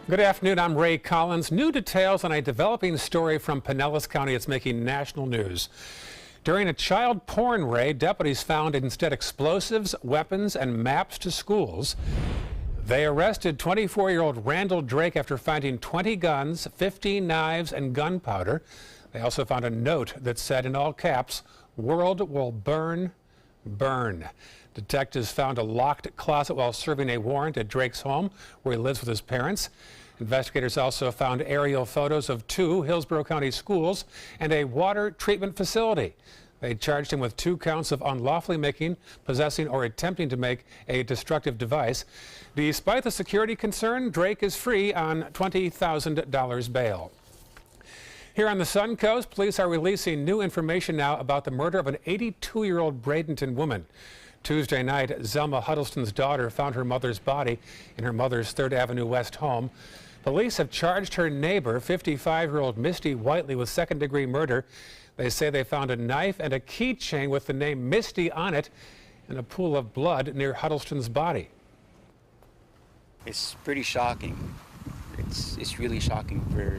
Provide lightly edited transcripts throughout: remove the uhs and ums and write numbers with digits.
Good afternoon, I'm Ray Collins. New details on a developing story from Pinellas County. It's making national news. During a child porn raid, deputies found instead explosives, weapons, and maps to schools. They arrested 24-year-old Randall Drake after finding 20 guns, 15 knives, and gunpowder. They also found a note that said in all caps, "World will burn, burn." Detectives found a locked closet while serving a warrant at Drake's home, where he lives with his parents. Investigators also found aerial photos of 2 Hillsborough County schools and a water treatment facility. They charged him with 2 counts of unlawfully making, possessing, or attempting to make a destructive device. Despite the security concern, Drake is free on $20,000 bail. Here on the Sun Coast, police are releasing new information now about the murder of an 82-year-old Bradenton woman. Tuesday night, Zelma Huddleston's daughter found her mother's body in her mother's 3rd Avenue West home. Police have charged her neighbor, 55-year-old Misty Whiteley, with second-degree murder. They say they found a knife and a keychain with the name Misty on it in a pool of blood near Huddleston's body. It's pretty shocking. It's really shocking for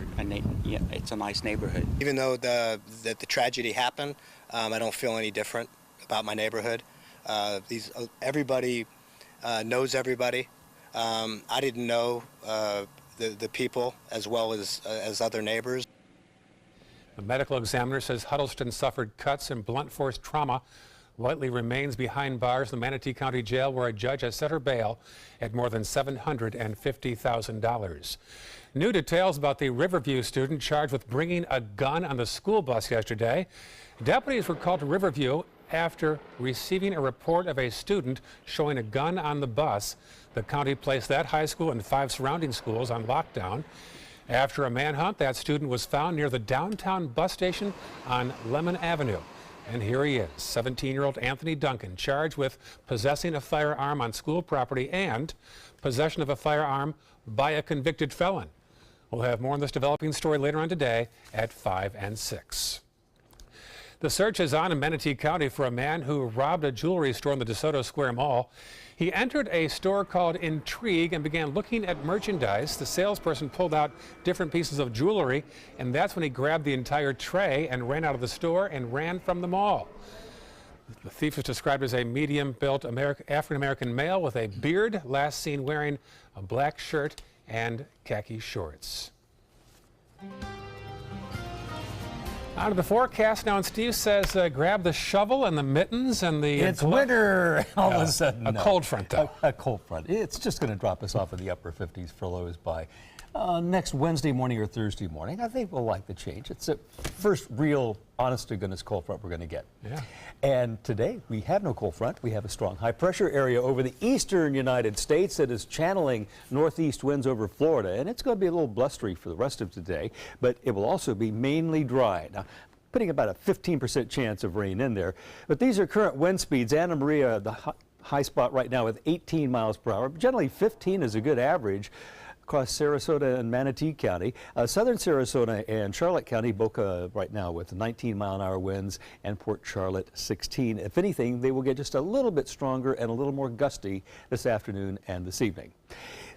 it's a nice neighborhood. Even though the tragedy happened, I don't feel any different about my neighborhood. Everybody knows everybody. I didn't know the people as well as other neighbors. The medical examiner says Huddleston suffered cuts and blunt force trauma. Whiteley remains behind bars in the Manatee County Jail, where a judge has set her bail at more than $750,000. New details about the Riverview student charged with bringing a gun on the school bus yesterday. Deputies were called to Riverview after receiving a report of a student showing a gun on the bus. The county placed that high school and 5 surrounding schools on lockdown. After a manhunt, that student was found near the downtown bus station on Lemon Avenue. And here he is, 17-year-old Anthony Duncan, charged with possessing a firearm on school property and possession of a firearm by a convicted felon. We'll have more on this developing story later on today at 5 and 6. The search is on in Manatee County for a man who robbed a jewelry store in the DeSoto Square Mall. He entered a store called Intrigue and began looking at merchandise. The salesperson pulled out different pieces of jewelry, and that's when he grabbed the entire tray and ran out of the store and ran from the mall. The thief is described as a medium-built African-American male with a beard, last seen wearing a black shirt and khaki shorts. Out of the forecast now, and Steve says grab the shovel and the mittens and the... It's winter all of a sudden. A cold front, though. A cold front. It's just going to drop us off in the upper 50s for lows by next Wednesday morning or Thursday morning. I think we'll like the change. It's the first real, honest-to-goodness cold front we're going to get. Yeah. And today, we have no cold front. We have a strong high-pressure area over the eastern United States that is channeling northeast winds over Florida. And it's going to be a little blustery for the rest of today, but it will also be mainly dry. Now, putting about a 15% chance of rain in there. But these are current wind speeds. Anna Maria, the high spot right now with 18 miles per hour. Generally, 15 is a good average across Sarasota and Manatee County. Southern Sarasota and Charlotte County, Boca right now with 19-mile-an-hour winds, and Port Charlotte 16. If anything, they will get just a little bit stronger and a little more gusty this afternoon and this evening.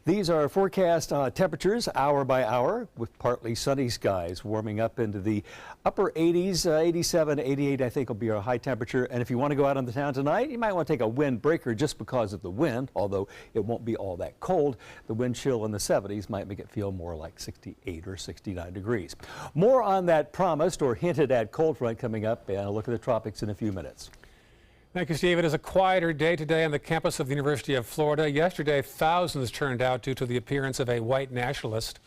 These are forecast temperatures hour by hour with partly sunny skies warming up into the upper 80s, 87, 88 I think will be our high temperature. And if you want to go out on the town tonight, you might want to take a windbreaker just because of the wind, although it won't be all that cold. The wind chill in the 70s might make it feel more like 68 or 69 degrees. More on that promised or hinted at cold front coming up, and a look at the tropics in a few minutes. Thank you, Steve. It is a quieter day today on the campus of the University of Florida. Yesterday, thousands turned out due to the appearance of a white nationalist.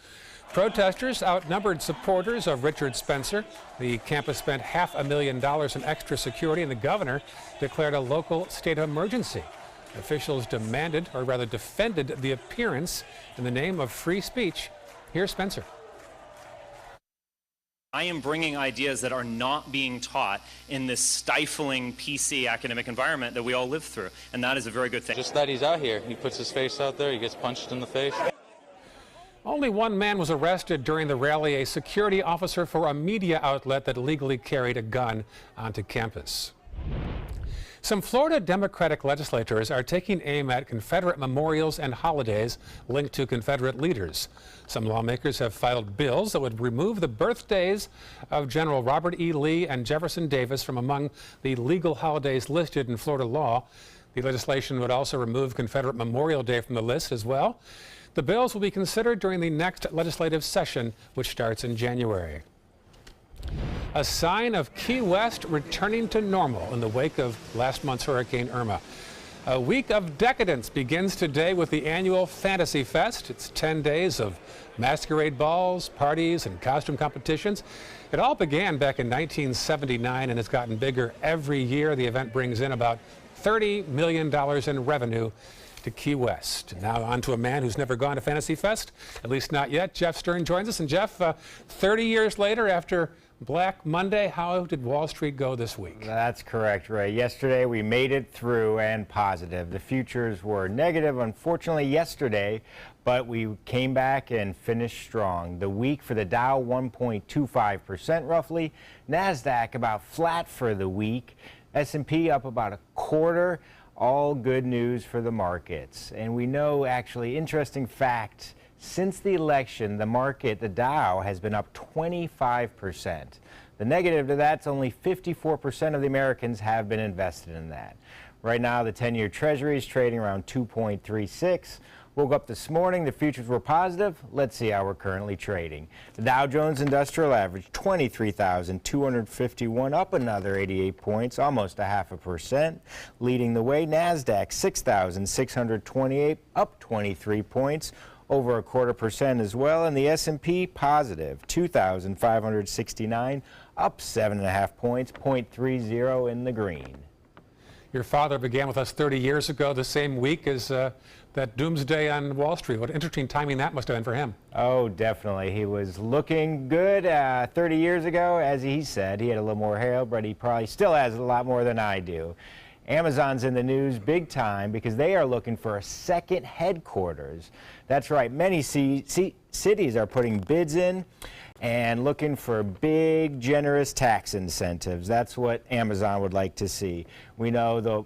Protesters outnumbered supporters of Richard Spencer. The campus spent $500,000 in extra security, and the governor declared a local state of emergency. Officials demanded, or rather defended, the appearance in the name of free speech. Here's Spencer. I am bringing ideas that are not being taught in this stifling PC academic environment that we all live through, and that is a very good thing. Just that he's out here. He puts his face out there, he gets punched in the face. Only one man was arrested during the rally, a security officer for a media outlet that illegally carried a gun onto campus. Some Florida Democratic legislators are taking aim at Confederate memorials and holidays linked to Confederate leaders. Some lawmakers have filed bills that would remove the birthdays of General Robert E. Lee and Jefferson Davis from among the legal holidays listed in Florida law. The legislation would also remove Confederate Memorial Day from the list as well. The bills will be considered during the next legislative session, which starts in January. A sign of Key West returning to normal in the wake of last month's Hurricane Irma. A week of decadence begins today with the annual Fantasy Fest. It's 10 days of masquerade balls, parties, and costume competitions. It all began back in 1979 and has gotten bigger every year. The event brings in about $30 million in revenue to Key West. Now on to a man who's never gone to Fantasy Fest, at least not yet. Jeff Stern joins us. And Jeff, 30 years later after Black Monday, how did Wall Street go this week? That's correct, Ray. Yesterday we made it through and positive. The futures were negative, unfortunately, yesterday, but we came back and finished strong. The week for the Dow, 1.25% roughly. NASDAQ about flat for the week. S&P up about a quarter. All good news for the markets. And we know, actually, interesting fact, since the election, the market, the Dow, has been up 25%. The negative to that's only 54% of the Americans have been invested in that. Right now, the 10-year Treasury is trading around 2.36. Woke up this morning, the futures were positive. Let's see how we're currently trading. The Dow Jones Industrial Average, 23,251, up another 88 points, almost 0.5%. Leading the way, NASDAQ, 6,628, up 23 points, over 0.25% as well. And the S&P, positive, 2,569, up 7.5 points, 0.30 in the green. Your father began with us 30 years ago, the same week as that doomsday on Wall Street. What interesting timing that must have been for him. Oh, definitely. He was looking good 30 years ago. As he said, he had a little more hair, but he probably still has a lot more than I do. Amazon's in the news big time because they are looking for a second headquarters. That's right. Many cities are putting bids in and looking for big, generous tax incentives. That's what Amazon would like to see. We know the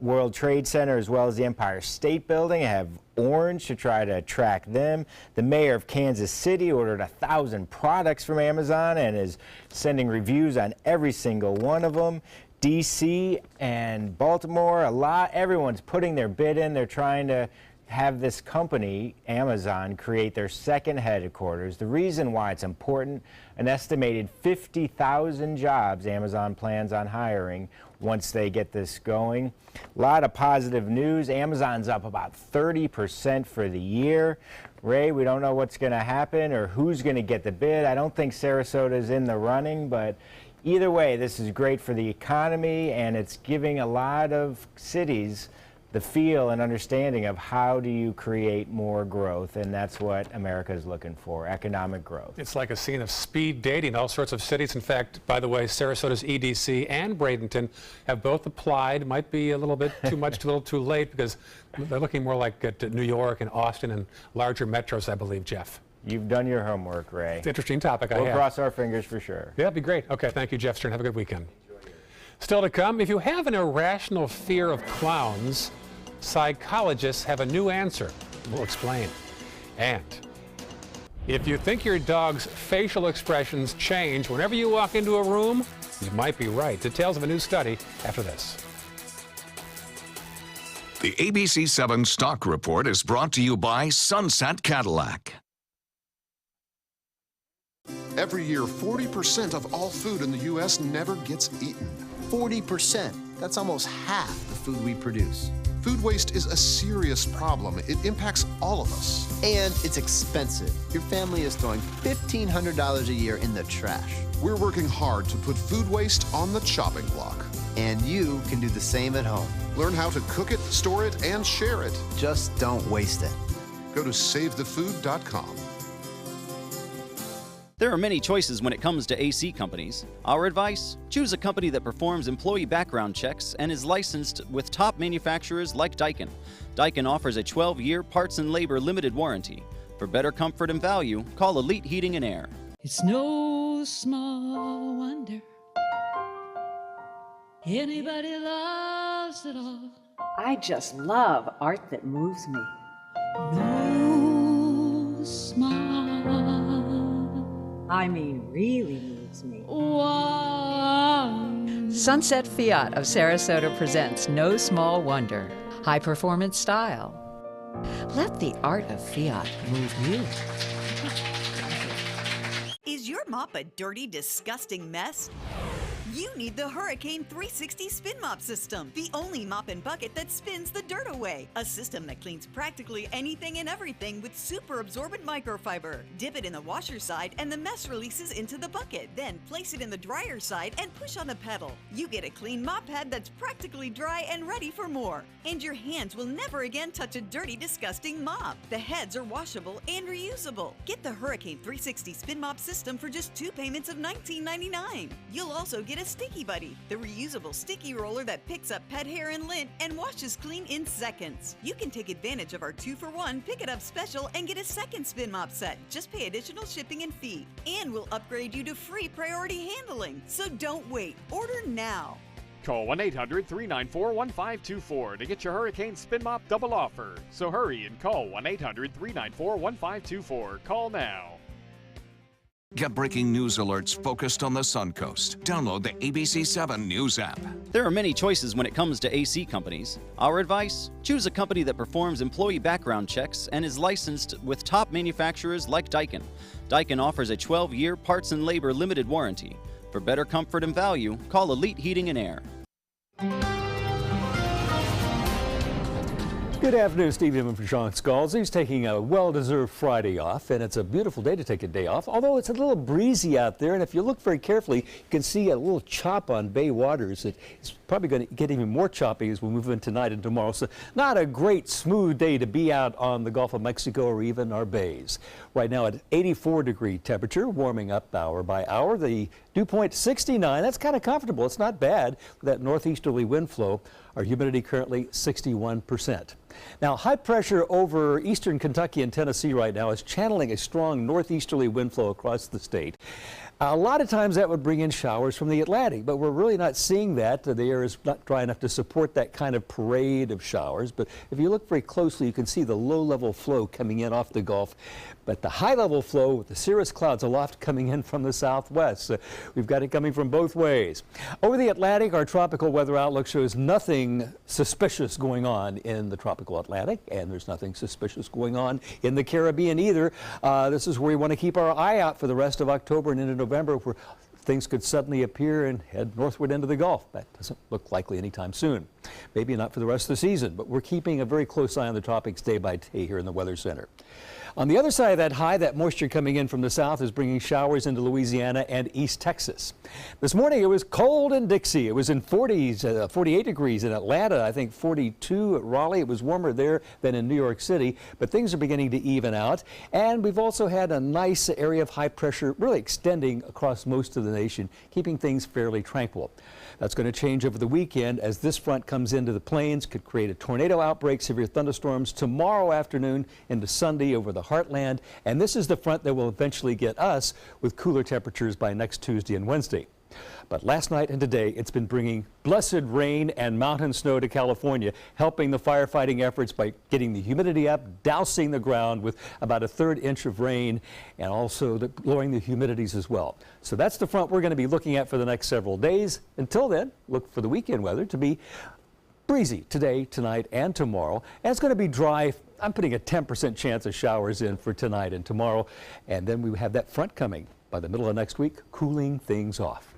World Trade Center as well as the Empire State Building have orange to try to attract them. The mayor of Kansas City ordered 1,000 products from Amazon and is sending reviews on every single one of them. DC and Baltimore, everyone's putting their bid in. They're trying to have this company, Amazon, create their second headquarters. The reason why it's important, an estimated 50,000 jobs Amazon plans on hiring once they get this going. A lot of positive news. Amazon's up about 30% for the year. Ray, we don't know what's going to happen or who's going to get the bid. I don't think Sarasota's in the running, but either way, this is great for the economy, and it's giving a lot of cities the feel and understanding of how do you create more growth, and that's what America is looking for, economic growth. It's like a scene of speed dating. All sorts of cities. In fact, by the way, Sarasota's EDC and Bradenton have both applied. Might be a little bit too much, a little too late, because they're looking more like at New York and Austin and larger metros, I believe, Jeff. You've done your homework, Ray. It's an interesting topic. We'll cross our fingers for sure. Yeah, that'd be great. Okay, thank you, Jeff Stern. Have a good weekend. Still to come, if you have an irrational fear of clowns, psychologists have a new answer. We'll explain. And if you think your dog's facial expressions change whenever you walk into a room, you might be right. Details of a new study after this. The ABC 7 Stock Report is brought to you by Sunset Cadillac. Every year, 40% of all food in the U.S. never gets eaten. 40%. That's almost half the food we produce. Food waste is a serious problem. It impacts all of us. And it's expensive. Your family is throwing $1,500 a year in the trash. We're working hard to put food waste on the chopping block. And you can do the same at home. Learn how to cook it, store it, and share it. Just don't waste it. Go to SaveTheFood.com. There are many choices when it comes to AC companies. Our advice? Choose a company that performs employee background checks and is licensed with top manufacturers like Daikin. Daikin offers a 12-year parts and labor limited warranty. For better comfort and value, call Elite Heating and Air. It's no small wonder anybody loves I just love art that moves me. No smile. I mean, really moves me. One. Sunset Fiat of Sarasota presents No Small Wonder. High performance style. Let the art of Fiat move you. Is your mop a dirty, disgusting mess? You need the Hurricane 360 Spin Mop System, the only mop and bucket that spins the dirt away. A system that cleans practically anything and everything with super absorbent microfiber. Dip it in the washer side and the mess releases into the bucket. Then place it in the dryer side and push on the pedal. You get a clean mop pad that's practically dry and ready for more. And your hands will never again touch a dirty, disgusting mop. The heads are washable and reusable. Get the Hurricane 360 Spin Mop System for just 2 payments of $19.99. You'll also get a Sticky Buddy, the reusable sticky roller that picks up pet hair and lint and washes clean in seconds. You can take advantage of our 2-for-1 Pick It Up special and get a second spin mop set. Just pay additional shipping and fee. And we'll upgrade you to free priority handling. So don't wait. Order now. Call 1-800-394-1524 to get your Hurricane Spin Mop double offer. So hurry and call 1-800-394-1524. Call now. Get breaking news alerts focused on the Suncoast. Download the ABC 7 News app. There are many choices when it comes to AC companies. Our advice? Choose a company that performs employee background checks and is licensed with top manufacturers like Daikin. Daikin offers a 12-year parts and labor limited warranty. For better comfort and value, call Elite Heating and Air. Good afternoon, Steve Inman for Sean Scalzi. He's taking a well-deserved Friday off, and it's a beautiful day to take a day off, although it's a little breezy out there, and if you look very carefully, you can see a little chop on bay waters. It's probably going to get even more choppy as we move in tonight and tomorrow, so not a great smooth day to be out on the Gulf of Mexico or even our bays. Right now at 84-degree temperature, warming up hour by hour. The dew point 69, that's kind of comfortable. It's not bad with that northeasterly wind flow. Our humidity currently 61%. Now, high pressure over eastern Kentucky and Tennessee right now is channeling a strong northeasterly wind flow across the state. A lot of times that would bring in showers from the Atlantic, but we're really not seeing that. The air is not dry enough to support that kind of parade of showers. But if you look very closely, you can see the low-level flow coming in off the Gulf. But the high-level flow with the cirrus clouds aloft coming in from the southwest. We've got it coming from both ways. Over the Atlantic, our tropical weather outlook shows nothing suspicious going on in the tropical Atlantic, and there's nothing suspicious going on in the Caribbean either. This is where we want to keep our eye out for the rest of October and into November, where things could suddenly appear and head northward into the Gulf. That doesn't look likely anytime soon. Maybe not for the rest of the season, but we're keeping a very close eye on the tropics day by day here in the Weather Center. On the other side of that high, that moisture coming in from the south is bringing showers into Louisiana and East Texas. This morning it was cold in Dixie. It was in 40s, 48 degrees in Atlanta, I think 42 at Raleigh. It was warmer there than in New York City, but things are beginning to even out. And we've also had a nice area of high pressure really extending across most of the nation, keeping things fairly tranquil. That's going to change over the weekend as this front comes into the plains, could create a tornado outbreak, severe thunderstorms tomorrow afternoon into Sunday over the heartland. And this is the front that will eventually get us with cooler temperatures by next Tuesday and Wednesday. But last night and today, it's been bringing blessed rain and mountain snow to California, helping the firefighting efforts by getting the humidity up, dousing the ground with about a 1/3 inch of rain, and also lowering the humidities as well. So that's the front we're going to be looking at for the next several days. Until then, look for the weekend weather to be breezy today, tonight, and tomorrow. And it's going to be dry. I'm putting a 10% chance of showers in for tonight and tomorrow. And then we have that front coming by the middle of next week, cooling things off.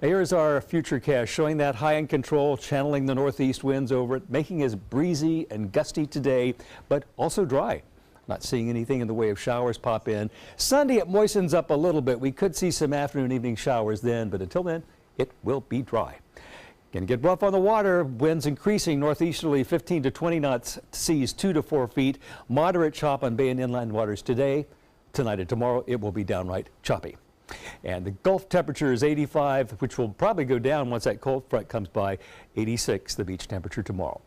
Here's our futurecast showing that high in control, channeling the northeast winds over it, making it breezy and gusty today, but also dry. Not seeing anything in the way of showers pop in. Sunday, it moistens up a little bit. We could see some afternoon, evening showers then, but until then, it will be dry. Going to get rough on the water. Winds increasing northeasterly 15 to 20 knots, seas 2 to 4 feet. Moderate chop on bay and inland waters today. Tonight and tomorrow, it will be downright choppy. And the Gulf temperature is 85, which will probably go down once that cold front comes by. 86, the beach temperature tomorrow.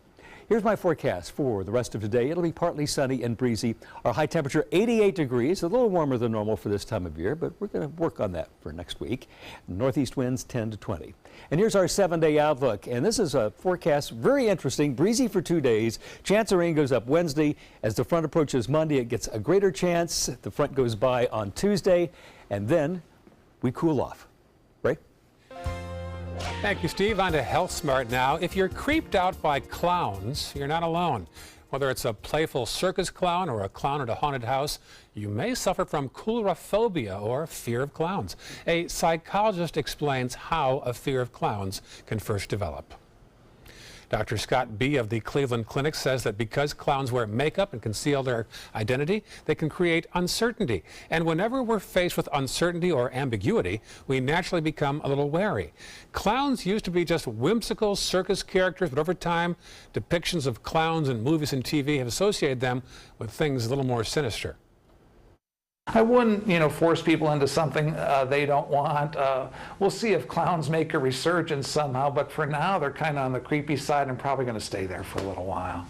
Here's my forecast for the rest of today. It'll be partly sunny and breezy. Our high temperature 88 degrees, a little warmer than normal for this time of year, but we're going to work on that for next week. Northeast winds 10 to 20. And here's our 7-day outlook. And this is a forecast, very interesting, breezy for 2 days. Chance of rain goes up Wednesday. As the front approaches Monday, it gets a greater chance. The front goes by on Tuesday, and then we cool off. Ray? Thank you, Steve. On to Health Smart now. If you're creeped out by clowns, you're not alone. Whether it's a playful circus clown or a clown at a haunted house, you may suffer from coulrophobia or fear of clowns. A psychologist explains how a fear of clowns can first develop. Dr. Scott B. of the Cleveland Clinic says that because clowns wear makeup and conceal their identity, they can create uncertainty. And whenever we're faced with uncertainty or ambiguity, we naturally become a little wary. Clowns used to be just whimsical circus characters, but over time, depictions of clowns in movies and TV have associated them with things a little more sinister. I wouldn't, force people into something they don't want. We'll see if clowns make a resurgence somehow, but for now they're kind of on the creepy side and probably going to stay there for a little while.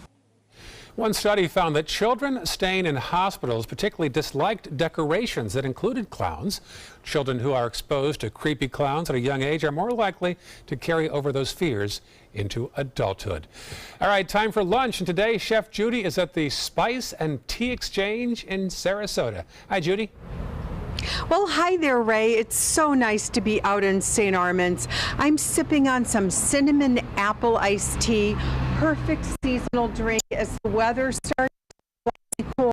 One study found that children staying in hospitals particularly disliked decorations that included clowns. Children who are exposed to creepy clowns at a young age are more likely to carry over those fears into adulthood. All right, time for lunch, and today Chef Judy is at the Spice and Tea Exchange in Sarasota. Hi, Judy. Well, hi there, Ray. It's so nice to be out in St. Armands. I'm sipping on some cinnamon apple iced tea, perfect seasonal drink as the weather starts to get cool.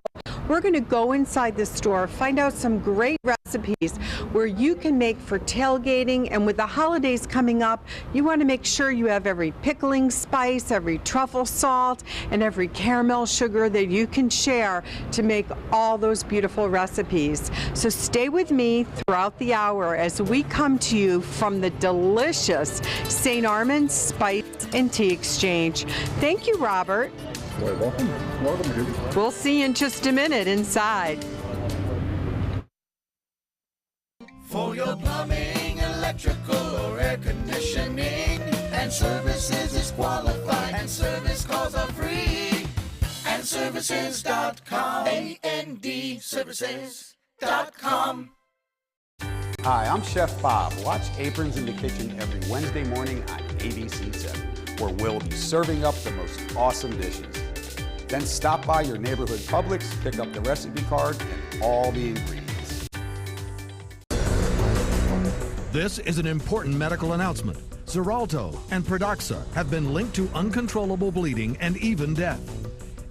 We're going to go inside the store, find out some great recipes where you can make for tailgating, and with the holidays coming up, you want to make sure you have every pickling spice, every truffle salt, and every caramel sugar that you can share to make all those beautiful recipes. So stay with me throughout the hour as we come to you from the delicious St. Armands Spice and Tea Exchange. Thank you, Robert. You're welcome. Welcome, Judy. We'll see you in just a minute inside. For your plumbing, electrical, or air conditioning, and services is qualified, and service calls are free. AndServices.com. AndServices.com. Hi, I'm Chef Bob. Watch Aprons in the Kitchen every Wednesday morning on ABC7, where we'll be serving up the most awesome dishes. Then stop by your neighborhood Publix, pick up the recipe card and all the ingredients. This is an important medical announcement. Xarelto and Pradaxa have been linked to uncontrollable bleeding and even death.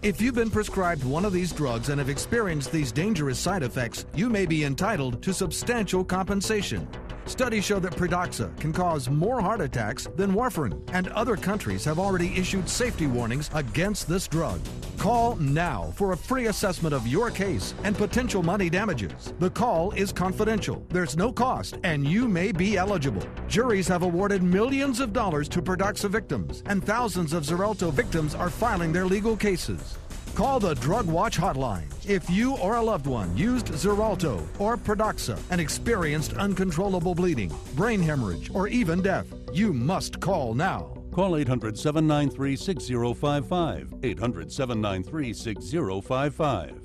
If you've been prescribed one of these drugs and have experienced these dangerous side effects, you may be entitled to substantial compensation. Studies show that Pradaxa can cause more heart attacks than warfarin, and other countries have already issued safety warnings against this drug. Call now for a free assessment of your case and potential money damages. The call is confidential, there's no cost, and you may be eligible. Juries have awarded millions of dollars to Pradaxa victims, and thousands of Xarelto victims are filing their legal cases. Call the Drug Watch hotline if you or a loved one used Xarelto or Pradaxa and experienced uncontrollable bleeding, brain hemorrhage, or even death. You must call now. Call 800-793-6055. 800-793-6055.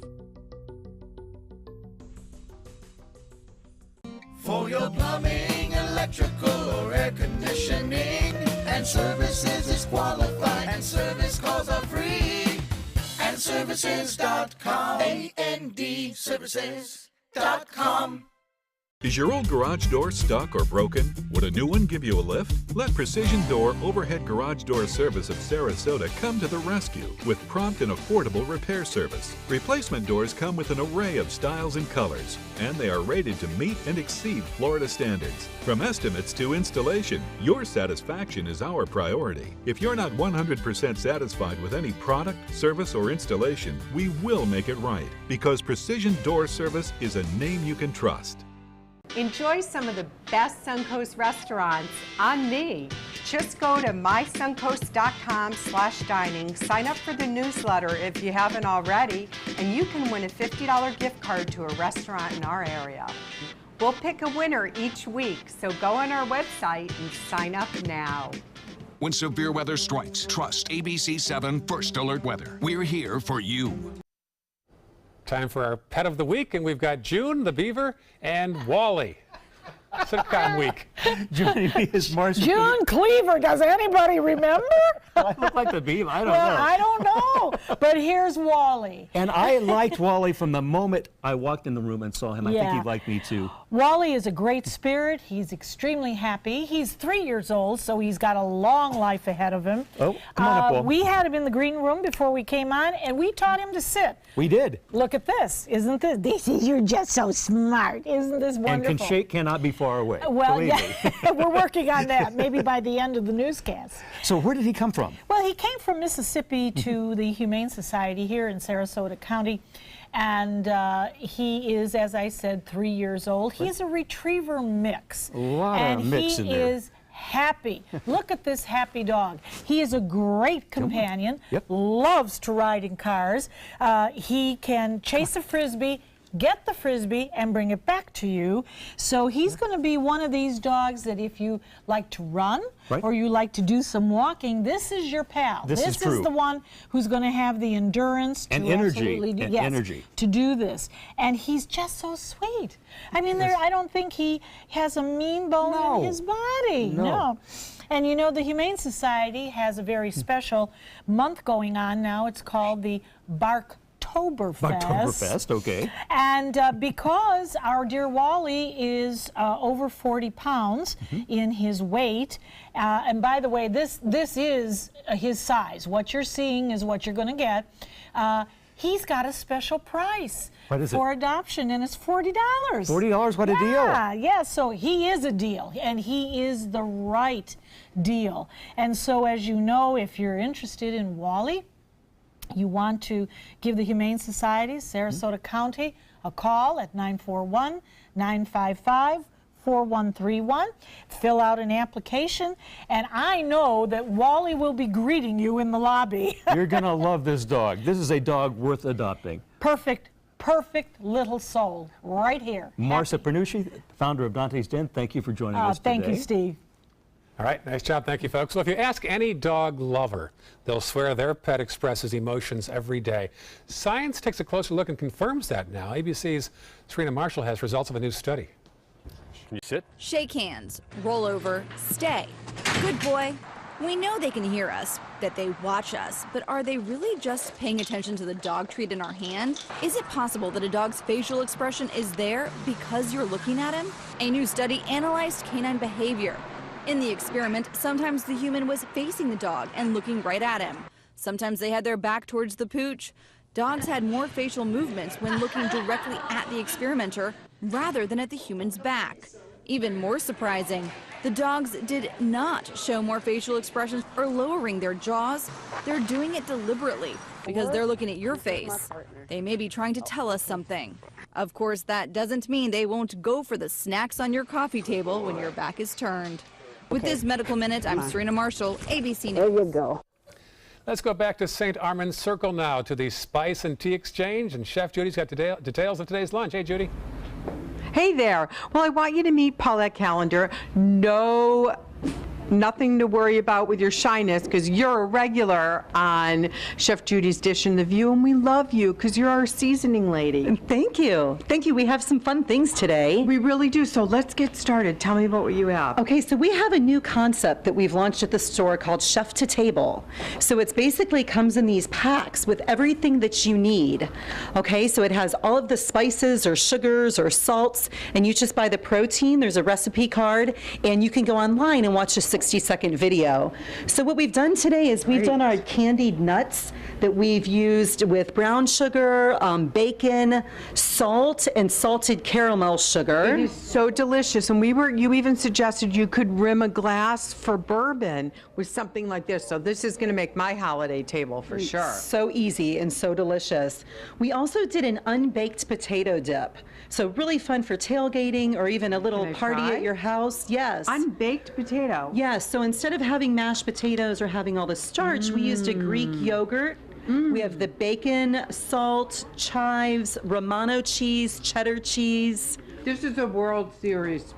For your plumbing, electrical, or air conditioning, and services is qualified, and service calls are free. AndServices.com. AndServices.com. Is your old garage door stuck or broken? Would a new one give you a lift? Let Precision Door Overhead Garage Door Service of Sarasota come to the rescue with prompt and affordable repair service. Replacement doors come with an array of styles and colors, and they are rated to meet and exceed Florida standards. From estimates to installation, your satisfaction is our priority. If you're not 100% satisfied with any product, service, or installation, we will make it right, because Precision Door Service is a name you can trust. Enjoy some of the best Suncoast restaurants on me. Just go to mysuncoast.com/dining, sign up for the newsletter if you haven't already, and you can win a $50 gift card to a restaurant in our area. We'll pick a winner each week, so go on our website and sign up now. When severe weather strikes, trust ABC 7 First Alert Weather. We're here for you. Time for our pet of the week, and we've got June the beaver and Wally. Sitcom week. Joining me is Marcia. June Cleaver, does anybody remember? I look like the beaver. I don't know. I don't know. But here's Wally. And I liked Wally from the moment I walked in the room and saw him. I think Yeah. he liked me too. Wally is a great spirit. He's extremely happy. He's 3 years old, so he's got a long life ahead of him. Oh, come on up, Wall. We had him in the green room before we came on, and we taught him to sit. We did. Look at this. Isn't this? You're just so smart. Isn't this wonderful? And cannot be far away. Well, Believe yeah, we're working on that, maybe by the end of the newscast. So where did he come from? Well, he came from Mississippi to the Humane Society here in Sarasota County. And he is, as I said, 3 years old. He's a retriever mix. A lot of mix in there. And he is happy. Look at this happy dog. He is a great companion, loves to ride in cars. He can chase a Frisbee, get the Frisbee, and bring it back to you. So he's going to be one of these dogs that if you like to run or you like to do some walking, this is your pal. This is true. the one who's going to have the endurance And to energy. absolutely do, And yes, energy. to do this. And he's just so sweet. I mean, I don't think he has a mean bone in his body. No. And you know, the Humane Society has a very special month going on now. It's called the Barktoberfest. Okay. And because our dear Wally is over 40 pounds in his weight, and by the way, this is his size. What you're seeing is what you're going to get. He's got a special price for adoption, and it's $40. $40? What a deal. Yeah, so he is a deal, and he is the right deal. And so, as you know, if you're interested in Wally, you want to give the Humane Society, Sarasota County, a call at 941-955-4131. Fill out an application, and I know that Wally will be greeting you in the lobby. You're going to love this dog. This is a dog worth adopting. Perfect little soul right here. Marcia Pernucci, founder of Dante's Den, thank you for joining us today. Thank you, Steve. All right, nice job. Thank you, folks. So if you ask any dog lover, they'll swear their pet expresses emotions every day. Science takes a closer look and confirms that now. ABC's Serena Marshall has results of a new study. Can you sit? Shake hands, roll over, stay. Good boy. We know they can hear us, that they watch us, but are they really just paying attention to the dog treat in our hand? Is it possible that a dog's facial expression is there because you're looking at him? A new study analyzed canine behavior. In the experiment, sometimes the human was facing the dog and looking right at him. Sometimes they had their back towards the pooch. Dogs had more facial movements when looking directly at the experimenter rather than at the human's back. Even more surprising, the dogs did not show more facial expressions or lowering their jaws. They're doing it deliberately because they're looking at your face. They may be trying to tell us something. Of course, that doesn't mean they won't go for the snacks on your coffee table when your back is turned. With this Medical Minute, I'm Serena Marshall, ABC News. There you go. Let's go back to St. Armand's Circle now to the Spice and Tea Exchange, and Chef Judy's got details of today's lunch. Hey, Judy. Hey there. Well, I want you to meet Paulette Callender. Nothing to worry about with your shyness because you're a regular on Chef Judy's Dish in the View, and we love you because you're our seasoning lady. Thank you. Thank you. We have some fun things today. We really do. So let's get started. Tell me about what you have. Okay, so we have a new concept that we've launched at the store called Chef to Table. So it's basically comes in these packs with everything that you need. Okay, so it has all of the spices or sugars or salts, and you just buy the protein. There's a recipe card, and you can go online and watch a 60-second video. So what we've done today is we've done our candied nuts that we've used with brown sugar, bacon, salt, and salted caramel sugar. It is so delicious, and you even suggested you could rim a glass for bourbon with something like this. So this is going to make my holiday table for sure. So easy and so delicious. We also did an unbaked potato dip. So really fun for tailgating or even a little party at your house. Yes. Unbaked potato. Yes. So instead of having mashed potatoes or having all the starch, we used a Greek yogurt. We have the bacon, salt, chives, Romano cheese, cheddar cheese. This is a World Series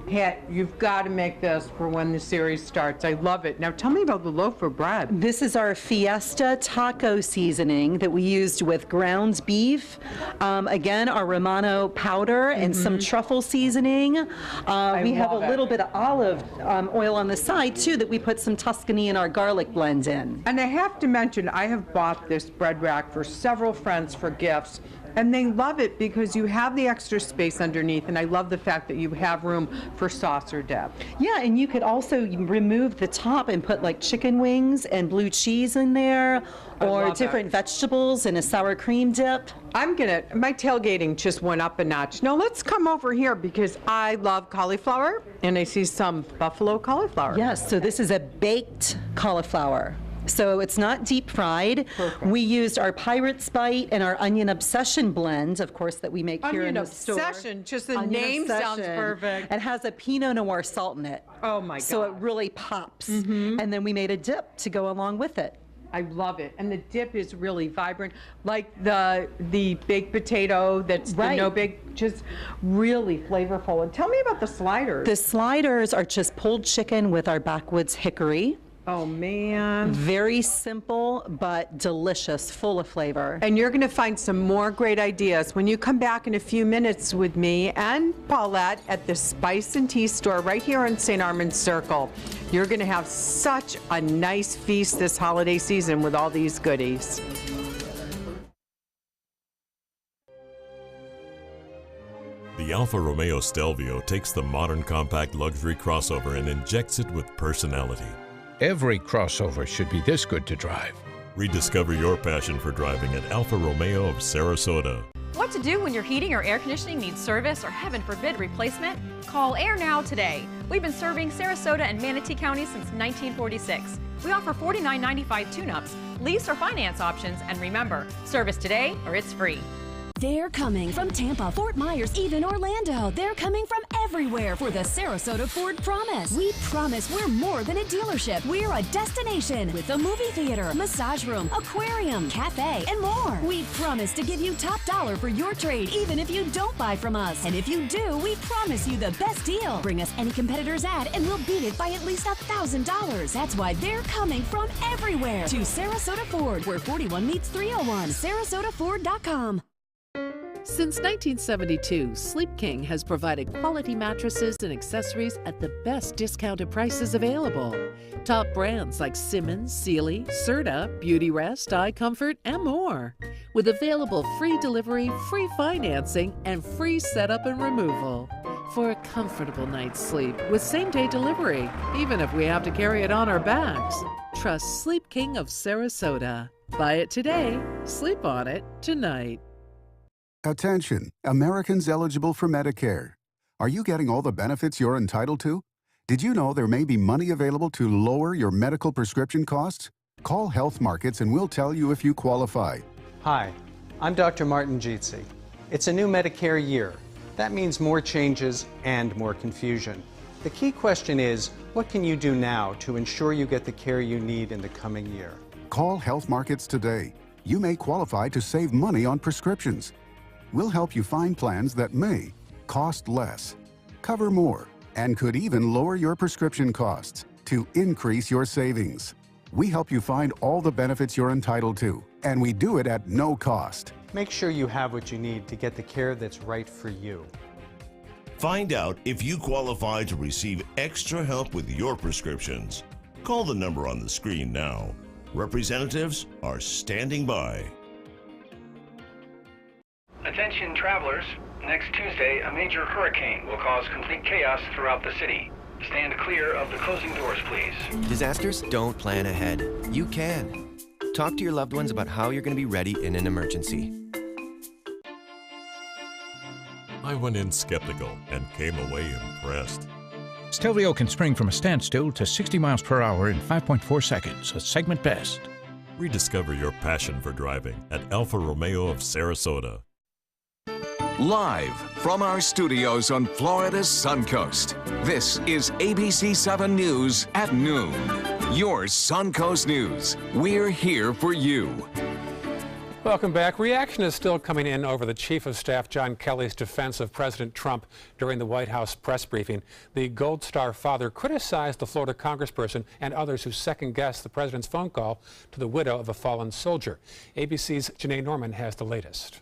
Pat, you've got to make this for when the series starts. I love it. Now tell me about the loaf of bread. This is our Fiesta taco seasoning that we used with ground beef. Again, our Romano powder and some truffle seasoning. We have a little bit of olive oil on the side too that we put some Tuscany and our garlic blend in. And I have to mention, I have bought this bread rack for several friends for gifts. And they love it because you have the extra space underneath, and I love the fact that you have room for sauce or dip. Yeah, and you could also remove the top and put like chicken wings and blue cheese in there, or different vegetables and a sour cream dip. My tailgating just went up a notch. Now let's come over here because I love cauliflower, and I see some buffalo cauliflower. Yes, so this is a baked cauliflower. So it's not deep fried. Perfect. We used our Pirate's Bite and our Onion Obsession blend, of course, that we make here in the store. Onion Obsession, just the name sounds perfect. It has a Pinot Noir salt in it. Oh my God. So it really pops. And then we made a dip to go along with it. I love it. And the dip is really vibrant, like the baked potato that's the no bake, just really flavorful. And tell me about the sliders. The sliders are just pulled chicken with our backwoods hickory. Oh man. Very simple, but delicious, full of flavor. And you're gonna find some more great ideas when you come back in a few minutes with me and Paulette at the Spice and Tea store right here in St. Armand's Circle. You're gonna have such a nice feast this holiday season with all these goodies. The Alfa Romeo Stelvio takes the modern compact luxury crossover and injects it with personality. Every crossover should be this good to drive. Rediscover your passion for driving at Alfa Romeo of Sarasota. What to do when your heating or air conditioning needs service or, heaven forbid, replacement? Call Air Now today. We've been serving Sarasota and Manatee County since 1946. We offer $49.95 tune-ups, lease or finance options, and remember, service today or it's free. They're coming from Tampa, Fort Myers, even Orlando. They're coming from everywhere for the Sarasota Ford Promise. We promise we're more than a dealership. We're a destination with a movie theater, massage room, aquarium, cafe, and more. We promise to give you top dollar for your trade, even if you don't buy from us. And if you do, we promise you the best deal. Bring us any competitor's ad and we'll beat it by at least $1,000. That's why they're coming from everywhere to Sarasota Ford, where 41 meets 301. SarasotaFord.com. Since 1972, Sleep King has provided quality mattresses and accessories at the best discounted prices available. Top brands like Simmons, Sealy, Serta, Beautyrest, iComfort, and more. With available free delivery, free financing, and free setup and removal. For a comfortable night's sleep with same-day delivery, even if we have to carry it on our backs. Trust Sleep King of Sarasota. Buy it today, sleep on it tonight. Attention, Americans eligible for Medicare. Are you getting all the benefits you're entitled to? Did you know there may be money available to lower your medical prescription costs? Call Health Markets and we'll tell you if you qualify. Hi, I'm Dr. Martin Jeetsi. It's a new Medicare year. That means more changes and more confusion. The key question is, what can you do now to ensure you get the care you need in the coming year? Call Health Markets today. You may qualify to save money on prescriptions. We'll help you find plans that may cost less, cover more, and could even lower your prescription costs to increase your savings. We help you find all the benefits you're entitled to, and we do it at no cost. Make sure you have what you need to get the care that's right for you. Find out if you qualify to receive extra help with your prescriptions. Call the number on the screen now. Representatives are standing by. Attention travelers, next Tuesday a major hurricane will cause complete chaos throughout the city. Stand clear of the closing doors, please. Disasters don't plan ahead. You can. Talk to your loved ones about how you're going to be ready in an emergency. I went in skeptical and came away impressed. Stelvio can spring from a standstill to 60 miles per hour in 5.4 seconds, a segment best. Rediscover your passion for driving at Alfa Romeo of Sarasota. Live from our studios on Florida's Suncoast, this is ABC 7 News at noon. Your Suncoast News. We're here for you. Welcome back. Reaction is still coming in over the Chief of Staff John Kelly's defense of President Trump during the White House press briefing. The Gold Star father criticized the Florida congressperson and others who second-guessed the president's phone call to the widow of a fallen soldier. ABC's Janae Norman has the latest.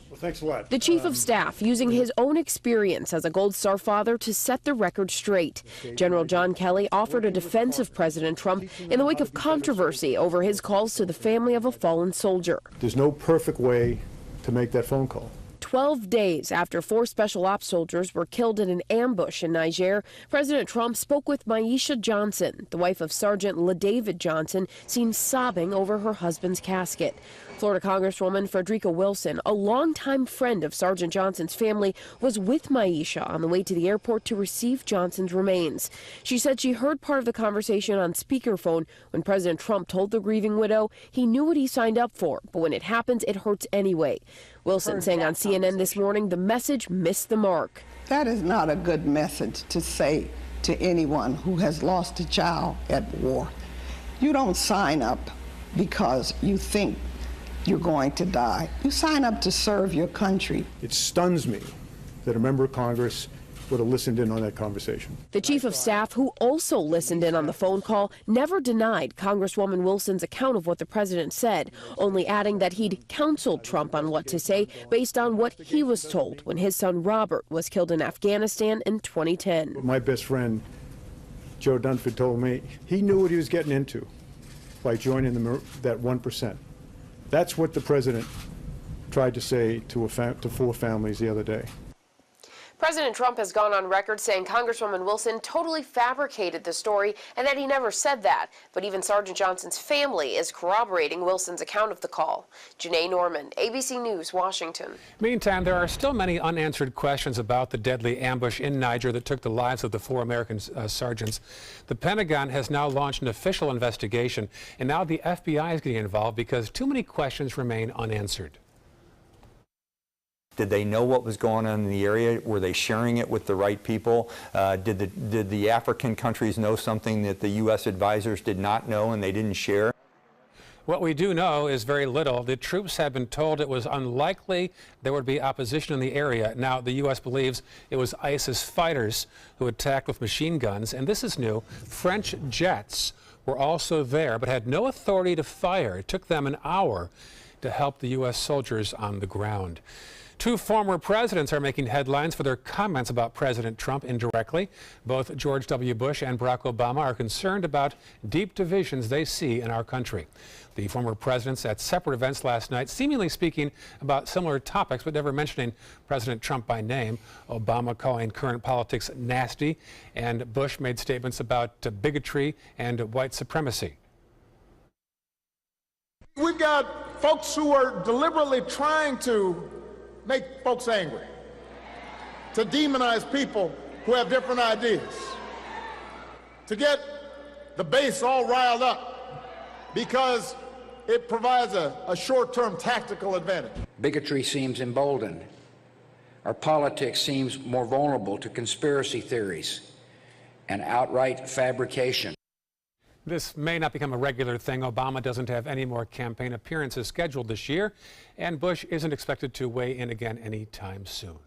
Well, thanks a lot. The Chief of Staff using his own experience as a Gold Star father to set the record straight. General John Kelly offered a defense of President Trump in the wake of controversy over his calls to the family of a fallen soldier. There's no perfect way to make that phone call. 12 days after 4 special ops soldiers were killed in an ambush in Niger, President Trump spoke with Maisha Johnson, the wife of Sergeant LaDavid Johnson, seen sobbing over her husband's casket. Florida Congresswoman Frederica Wilson, a longtime friend of Sergeant Johnson's family, was with Maisha on the way to the airport to receive Johnson's remains. She said she heard part of the conversation on speakerphone when President Trump told the grieving widow he knew what he signed up for, but when it happens, it hurts anyway. Wilson saying on CNN this morning the message missed the mark. That is not a good message to say to anyone who has lost a child at war. You don't sign up because you think you're going to die. You sign up to serve your country. It stuns me that a member of Congress would have listened in on that conversation. The Chief of Staff, who also listened in on the phone call, never denied Congresswoman Wilson's account of what the president said, only adding that he'd counseled Trump on what to say based on what he was told when his son Robert was killed in Afghanistan in 2010. My best friend, Joe Dunford, told me he knew what he was getting into by joining that 1%. That's what the president tried to say to 4 families the other day. President Trump has gone on record saying Congresswoman Wilson totally fabricated the story and that he never said that. But even Sergeant Johnson's family is corroborating Wilson's account of the call. Janae Norman, ABC News, Washington. Meantime, there are still many unanswered questions about the deadly ambush in Niger that took the lives of the 4 American sergeants. The Pentagon has now launched an official investigation, and now the FBI is getting involved because too many questions remain unanswered. Did they know what was going on in the area? Were they sharing it with the right people? Did the African countries know something that the U.S. advisors did not know and they didn't share? What we do know is very little. The troops have been told it was unlikely there would be opposition in the area. Now, the U.S. believes it was ISIS fighters who attacked with machine guns, and this is new. French jets were also there but had no authority to fire. It took them an hour to help the U.S. soldiers on the ground. 2 former presidents are making headlines for their comments about President Trump indirectly. Both George W. Bush and Barack Obama are concerned about deep divisions they see in our country. The former presidents at separate events last night, seemingly speaking about similar topics, but never mentioning President Trump by name. Obama calling current politics nasty, and Bush made statements about bigotry and white supremacy. We've got folks who are deliberately trying to make folks angry, to demonize people who have different ideas, to get the base all riled up because it provides a short-term tactical advantage. Bigotry seems emboldened. Our politics seems more vulnerable to conspiracy theories and outright fabrication. This may not become a regular thing. Obama doesn't have any more campaign appearances scheduled this year, and Bush isn't expected to weigh in again anytime soon.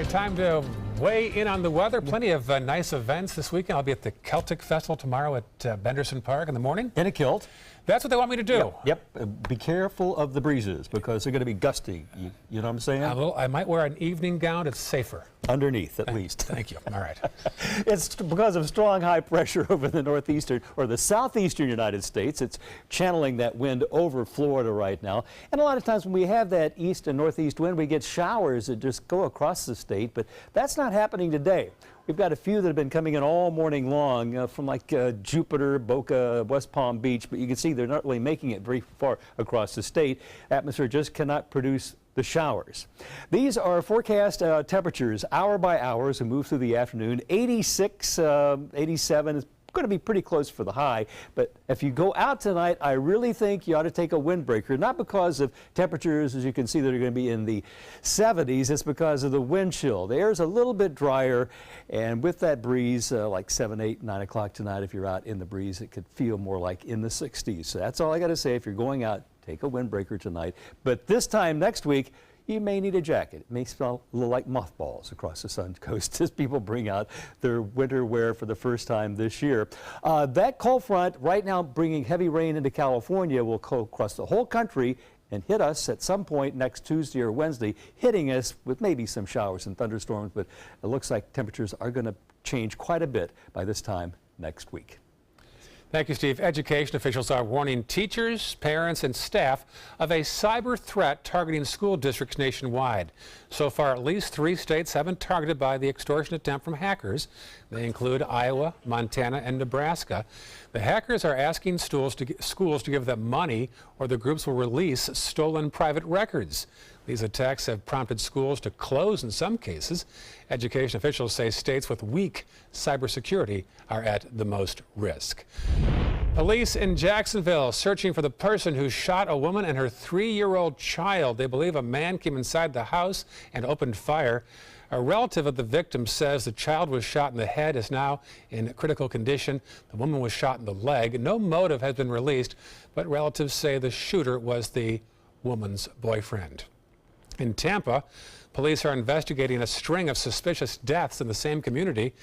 Time to weigh in on the weather. Plenty of nice events this weekend. I'll be at the Celtic Festival tomorrow at Benderson Park in the morning. In a kilt. That's what they want me to do. Yep. Be careful of the breezes because they're going to be gusty. You know what I'm saying? I might wear an evening gown. It's safer. Underneath, at least. Thank you. All right. It's because of strong high pressure over the northeastern or the southeastern United States. It's channeling that wind over Florida right now. And a lot of times when we have that east and northeast wind, we get showers that just go across the state. But that's not happening today. We've got a few that have been coming in all morning long from like Jupiter, Boca, West Palm Beach, but you can see they're not really making it very far across the state. Atmosphere just cannot produce the showers. These are forecast temperatures hour by hour as we move through the afternoon. 86, 87 is going to be pretty close for the high. But if you go out tonight, I really think you ought to take a windbreaker, not because of temperatures, as you can see, that are going to be in the 70s. It's because of the wind chill. The air is a little bit drier, and with that breeze, like 7, 8, 9 o'clock tonight, if you're out in the breeze, it could feel more like in the 60s. So that's all I got to say. If you're going out, take a windbreaker tonight. But this time next week, you may need a jacket. It may smell a little like mothballs across the Sun Coast as people bring out their winter wear for the first time this year. That cold front right now bringing heavy rain into California will go across the whole country and hit us at some point next Tuesday or Wednesday, hitting us with maybe some showers and thunderstorms, but it looks like temperatures are going to change quite a bit by this time next week. Thank you, Steve. Education officials are warning teachers, parents, and staff of a cyber threat targeting school districts nationwide. So far, at least 3 states have been targeted by the extortion attempt from hackers. They include Iowa, Montana, and Nebraska. The hackers are asking schools to give them money or the groups will release stolen private records. These attacks have prompted schools to close in some cases. Education officials say states with weak cybersecurity are at the most risk. Police in Jacksonville searching for the person who shot a woman and her 3-year-old child. They believe a man came inside the house and opened fire. A relative of the victim says the child was shot in the head, is now in critical condition. The woman was shot in the leg. No motive has been released, but relatives say the shooter was the woman's boyfriend. In Tampa, police are investigating a string of suspicious deaths in the same community.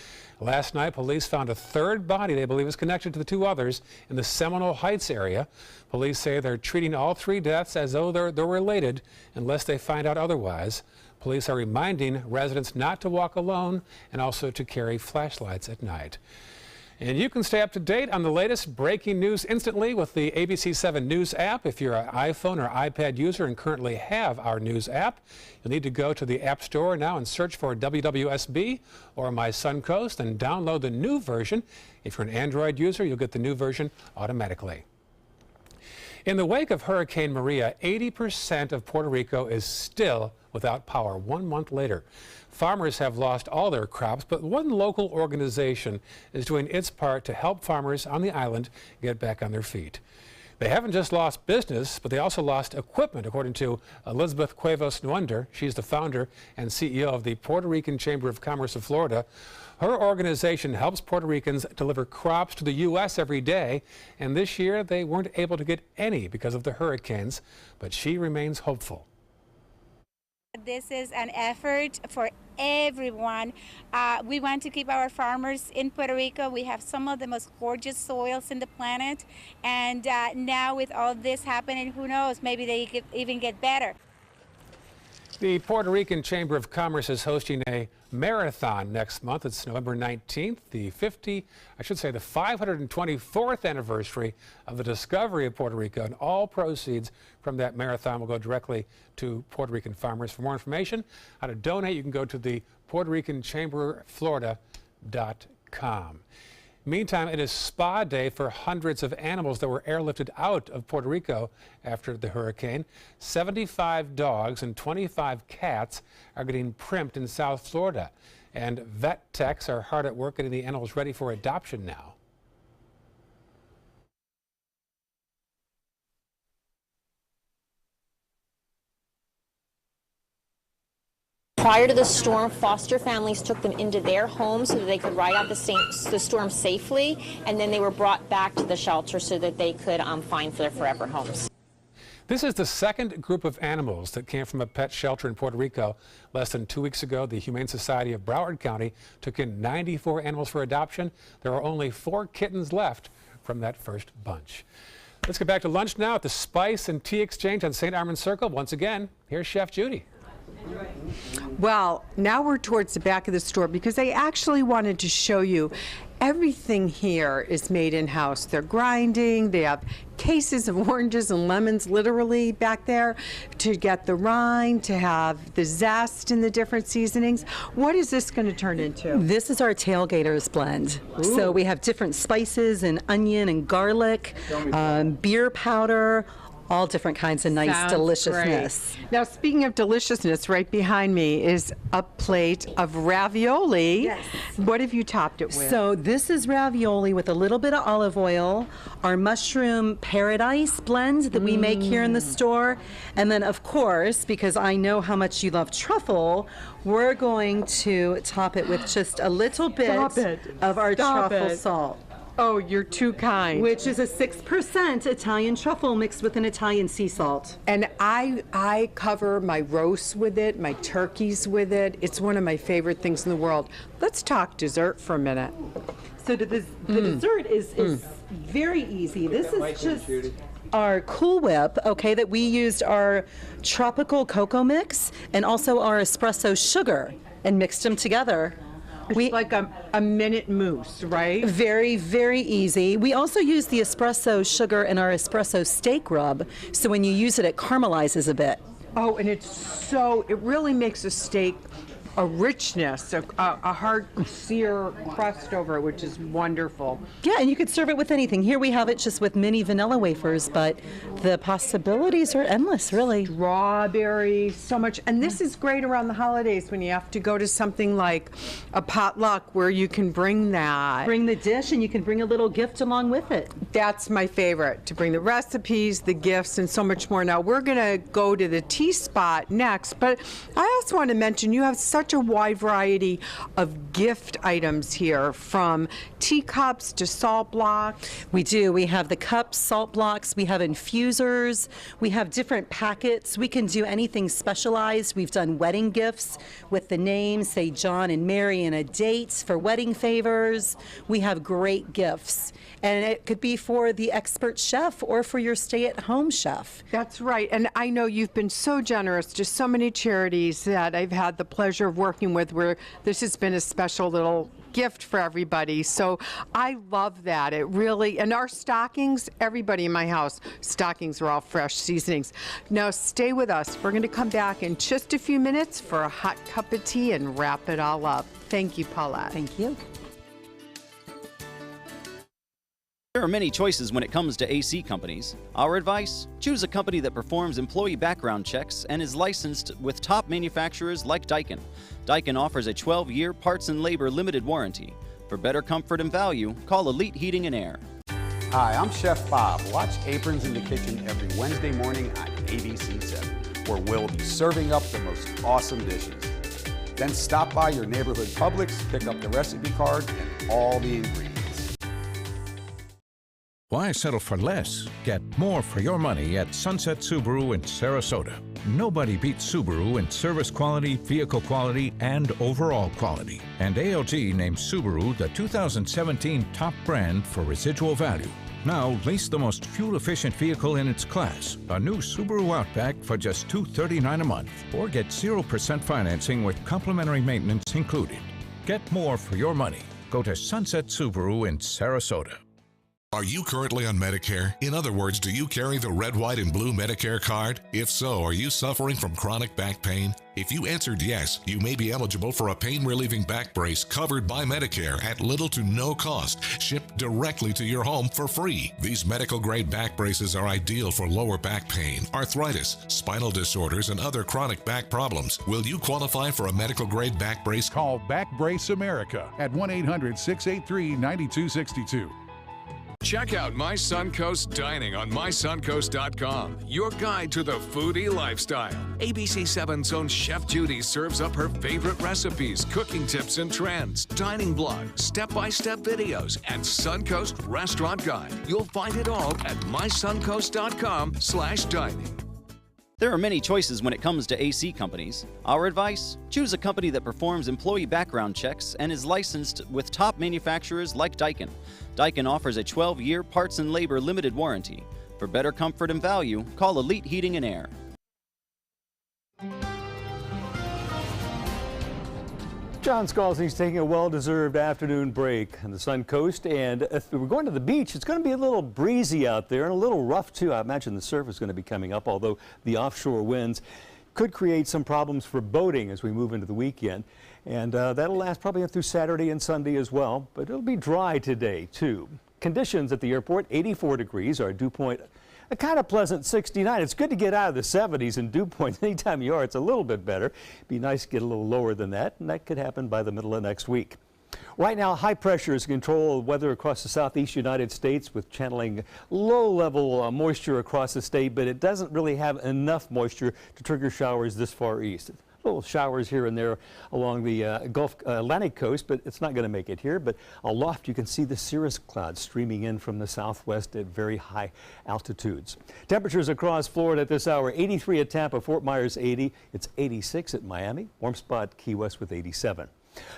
Last night, police found a third body they believe is connected to the 2 others in the Seminole Heights area. Police say they're treating all 3 deaths as though they're related unless they find out otherwise. Police are reminding residents not to walk alone and also to carry flashlights at night. And you can stay up to date on the latest breaking news instantly with the ABC7 News app. If you're an iPhone or iPad user and currently have our news app, you'll need to go to the App Store now and search for WWSB or My Suncoast and download the new version. If you're an Android user, you'll get the new version automatically. In the wake of Hurricane Maria, 80% of Puerto Rico is still without power 1 month later. Farmers have lost all their crops, but one local organization is doing its part to help farmers on the island get back on their feet. They haven't just lost business, but they also lost equipment, according to Elizabeth Cuevas Nuender. She's the founder and CEO of the Puerto Rican Chamber of Commerce of Florida. Her organization helps Puerto Ricans deliver crops to the U.S. every day, and this year they weren't able to get any because of the hurricanes, but she remains hopeful. This is an effort for everyone. We want to keep our farmers in Puerto Rico. We have some of the most gorgeous soils in the planet, and now with all this happening, who knows, maybe they could even get better. The Puerto Rican Chamber of Commerce is hosting a marathon next month. It's November 19th, the 524th anniversary of the discovery of Puerto Rico, and all proceeds from that marathon will go directly to Puerto Rican farmers. For more information, how to donate, you can go to the Puerto Rican Chamber Florida.com. Meantime, it is spa day for hundreds of animals that were airlifted out of Puerto Rico after the hurricane. 75 dogs and 25 cats are getting primped in South Florida, and vet techs are hard at work getting the animals ready for adoption now. Prior to the storm, foster families took them into their homes so that they could ride out the storm safely, and then they were brought back to the shelter so that they could find their forever homes. This is the second group of animals that came from a pet shelter in Puerto Rico. Less than 2 weeks ago, the Humane Society of Broward County took in 94 animals for adoption. There are only 4 kittens left from that first bunch. Let's get back to lunch now at the Spice and Tea Exchange on St. Armand Circle. Once again, here's Chef Judy. Well, now we're towards the back of the store because I actually wanted to show you everything here is made in-house. They're grinding, they have cases of oranges and lemons literally back there to get the rind, to have the zest in the different seasonings. What is this going to turn into? This is our Tailgaters blend. Ooh. So we have different spices and onion and garlic, beer powder, all different kinds of nice Sounds deliciousness. great. Now, speaking of deliciousness, right behind me is a plate of ravioli. Yes. What have you topped it with? So this is ravioli with a little bit of olive oil, our mushroom paradise blend that we make here in the store, and then of course, because I know how much you love truffle, we're going to top it with just a little bit of our truffle salt. Oh, you're too kind. Which is a 6% Italian truffle mixed with an Italian sea salt. And I cover my roasts with it, my turkeys with it. It's one of my favorite things in the world. Let's talk dessert for a minute. So the dessert is very easy. This is just our Cool Whip, okay, that we used our tropical cocoa mix and also our espresso sugar and mixed them together. It's like a minute mousse, right? Very, very easy. We also use the espresso sugar in our espresso steak rub, so when you use it, it caramelizes a bit. Oh, and it really makes a steak a richness, a hard sear crust over it, which is wonderful. Yeah, and you could serve it with anything. Here we have it just with mini vanilla wafers, but the possibilities are endless, really. Strawberries, so much. And this is great around the holidays when you have to go to something like a potluck where you can bring that. Bring the dish and you can bring a little gift along with it. That's my favorite, to bring the recipes, the gifts, and so much more. Now, we're going to go to the tea spot next, but I also want to mention you have such a wide variety of gift items here, from teacups to salt blocks. We do. We have the cups, salt blocks, we have infusers, we have different packets. We can do anything specialized. We've done wedding gifts with the names, say John and Mary, and a date for wedding favors. We have great gifts. And it could be for the expert chef or for your stay-at-home chef. That's right. And I know you've been so generous to so many charities that I've had the pleasure of working with, where this has been a special little gift for everybody. So I love that. It really, and our stockings, everybody in my house, stockings are all fresh seasonings. Now stay with us. We're going to come back in just a few minutes for a hot cup of tea and wrap it all up. Thank you, Paulette. Thank you. There are many choices when it comes to AC companies. Our advice? Choose a company that performs employee background checks and is licensed with top manufacturers like Daikin. Daikin offers a 12-year parts and labor limited warranty. For better comfort and value, call Elite Heating and Air. Hi, I'm Chef Bob. Watch Aprons in the Kitchen every Wednesday morning on ABC7, where we'll be serving up the most awesome dishes. Then stop by your neighborhood Publix, pick up the recipe card and all the ingredients. Why settle for less? Get more for your money at Sunset Subaru in Sarasota. Nobody beats Subaru in service quality, vehicle quality, and overall quality. And ALG named Subaru the 2017 top brand for residual value. Now, lease the most fuel-efficient vehicle in its class, a new Subaru Outback, for just $239 a month, or get 0% financing with complimentary maintenance included. Get more for your money. Go to Sunset Subaru in Sarasota. Are you currently on Medicare? In other words, do you carry the red, white, and blue Medicare card? If so, are you suffering from chronic back pain? If you answered yes, you may be eligible for a pain-relieving back brace covered by Medicare at little to no cost, shipped directly to your home for free. These medical-grade back braces are ideal for lower back pain, arthritis, spinal disorders, and other chronic back problems. Will you qualify for a medical-grade back brace? Call Back Brace America at 1-800-683-9262. Check out My Suncoast Dining on mysuncoast.com, your guide to the foodie lifestyle. ABC7's own Chef Judy serves up her favorite recipes, cooking tips and trends, dining blogs, step-by-step videos, and Suncoast Restaurant Guide. You'll find it all at mysuncoast.com/dining. There are many choices when it comes to AC companies. Our advice? Choose a company that performs employee background checks and is licensed with top manufacturers like Daikin. Daikin offers a 12-year parts and labor limited warranty. For better comfort and value, call Elite Heating and Air. John Scalzi's taking a well-deserved afternoon break on the Suncoast, and if we're going to the beach, it's going to be a little breezy out there and a little rough too. I imagine the surf is going to be coming up, although the offshore winds could create some problems for boating as we move into the weekend. And that'll last probably through Saturday and Sunday as well, but it'll be dry today too. Conditions at the airport, 84 degrees. Our dew point a kind of pleasant 69. It's good to get out of the 70s in dew points. Anytime you are, it's a little bit better. Be nice to get a little lower than that, and that could happen by the middle of next week. Right now, high pressure is controlling weather across the southeast United States with channeling low-level moisture across the state, but it doesn't really have enough moisture to trigger showers this far east. Little showers here and there along the Gulf Atlantic coast, but it's not going to make it here. But aloft, you can see the cirrus clouds streaming in from the southwest at very high altitudes. Temperatures across Florida at this hour: 83 at Tampa, Fort Myers 80. It's 86 at Miami. Warm spot Key West with 87.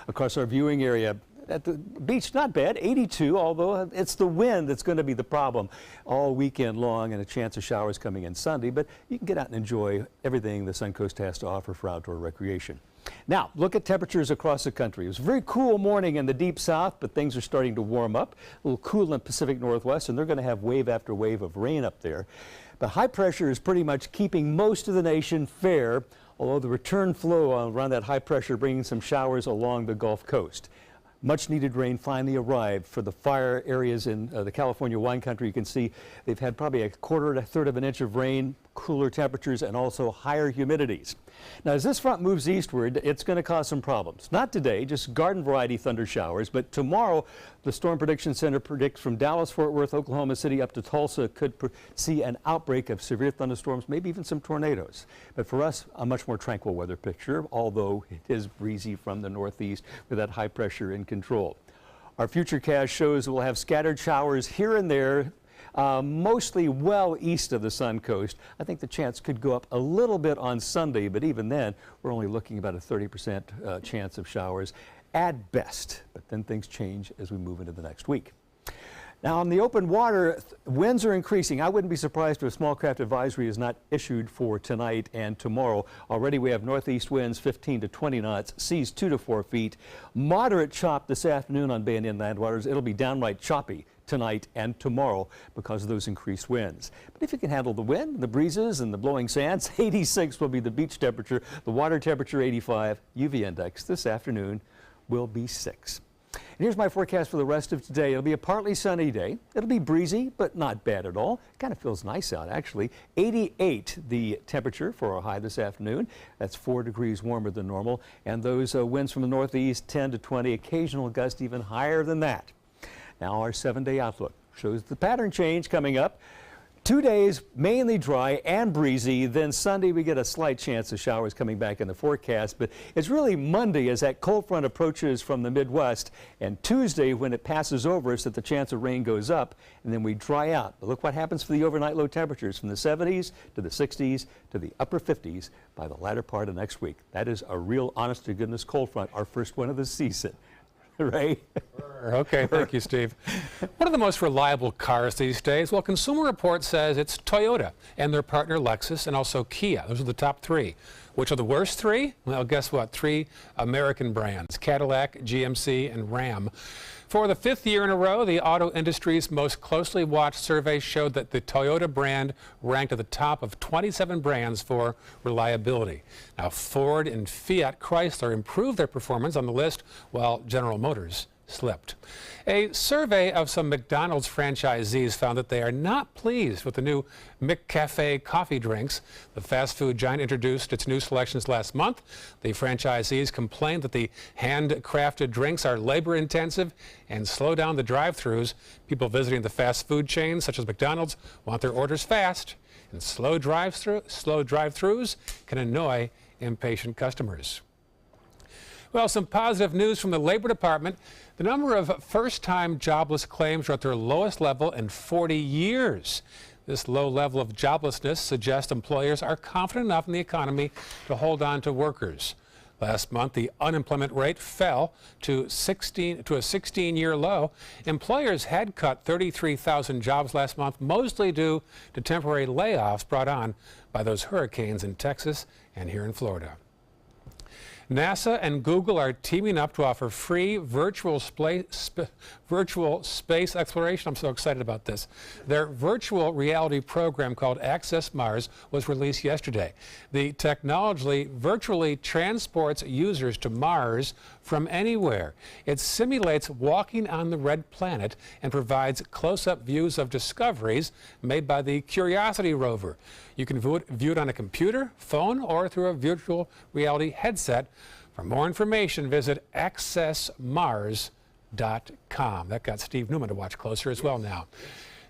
Across our viewing area, at the beach, not bad, 82, although it's the wind that's going to be the problem all weekend long, and a chance of showers coming in Sunday, but you can get out and enjoy everything the Suncoast has to offer for outdoor recreation. Now, look at temperatures across the country. It was a very cool morning in the deep south, but things are starting to warm up. A little cool in the Pacific Northwest, and they're going to have wave after wave of rain up there. But high pressure is pretty much keeping most of the nation fair, although the return flow around that high pressure bringing some showers along the Gulf Coast. Much needed rain finally arrived for the fire areas in the California wine country. You can see they've had probably a quarter to a third of an inch of rain, cooler temperatures, and also higher humidities. Now, as this front moves eastward, it's going to cause some problems. Not today, just garden variety thunder showers, but tomorrow the Storm Prediction Center predicts from Dallas, Fort Worth, Oklahoma City up to Tulsa could see an outbreak of severe thunderstorms, maybe even some tornadoes. But for us, a much more tranquil weather picture, although it is breezy from the northeast with that high pressure in control. Our futurecast shows we'll have scattered showers here and there, mostly well east of the Suncoast. I think the chance could go up a little bit on Sunday, but even then, we're only looking about a 30% chance of showers at best. But then things change as we move into the next week. Now, on the open water, winds are increasing. I wouldn't be surprised if a small craft advisory is not issued for tonight and tomorrow. Already we have northeast winds 15 to 20 knots, seas 2 to 4 feet. Moderate chop this afternoon on Bay and inland waters. It'll be downright choppy tonight and tomorrow because of those increased winds. But if you can handle the wind, the breezes, and the blowing sands, 86 will be the beach temperature, the water temperature 85, UV index this afternoon will be 6. And here's my forecast for the rest of today. It'll be a partly sunny day. It'll be breezy, but not bad at all. Kind of feels nice out, actually. 88 the temperature for our high this afternoon. That's 4 degrees warmer than normal. And those winds from the northeast, 10 to 20, occasional gust even higher than that. Now our 7-day outlook shows the pattern change coming up. 2 days mainly dry and breezy. Then Sunday we get a slight chance of showers coming back in the forecast. But it's really Monday as that cold front approaches from the Midwest, and Tuesday when it passes over us that the chance of rain goes up, and then we dry out. But look what happens for the overnight low temperatures from the 70s to the 60s to the upper 50s by the latter part of next week. That is a real honest to goodness cold front, our first one of the season. Ray? Okay, thank you, Steve. One of the most reliable cars these days, well, Consumer Reports says it's Toyota and their partner Lexus and also Kia. Those are the top 3. Which are the worst 3? Well, guess what? 3 American brands, Cadillac, GMC, and Ram. For the 5th year in a row, the auto industry's most closely watched survey showed that the Toyota brand ranked at the top of 27 brands for reliability. Now, Ford and Fiat Chrysler improved their performance on the list, while General Motors slipped. A survey of some McDonald's franchisees found that they are not pleased with the new McCafe coffee drinks. The fast food giant introduced its new selections last month. The franchisees complained that the handcrafted drinks are labor-intensive and slow down the drive-thrus. People visiting the fast food chains, such as McDonald's, want their orders fast, and slow drive-thrus can annoy impatient customers. Well, some positive news from the Labor Department. The number of first-time jobless claims are at their lowest level in 40 years. This low level of joblessness suggests employers are confident enough in the economy to hold on to workers. Last month, the unemployment rate fell to a 16-year low. Employers had cut 33,000 jobs last month, mostly due to temporary layoffs brought on by those hurricanes in Texas and here in Florida. NASA and Google are teaming up to offer free virtual space exploration. I'm so excited about this. Their virtual reality program called Access Mars was released yesterday. The technology virtually transports users to Mars from anywhere. It simulates walking on the red planet and provides close-up views of discoveries made by the Curiosity rover. You can view it on a computer, phone, or through a virtual reality headset. For more information, visit accessmars.com. That got Steve Newman to watch closer as well now.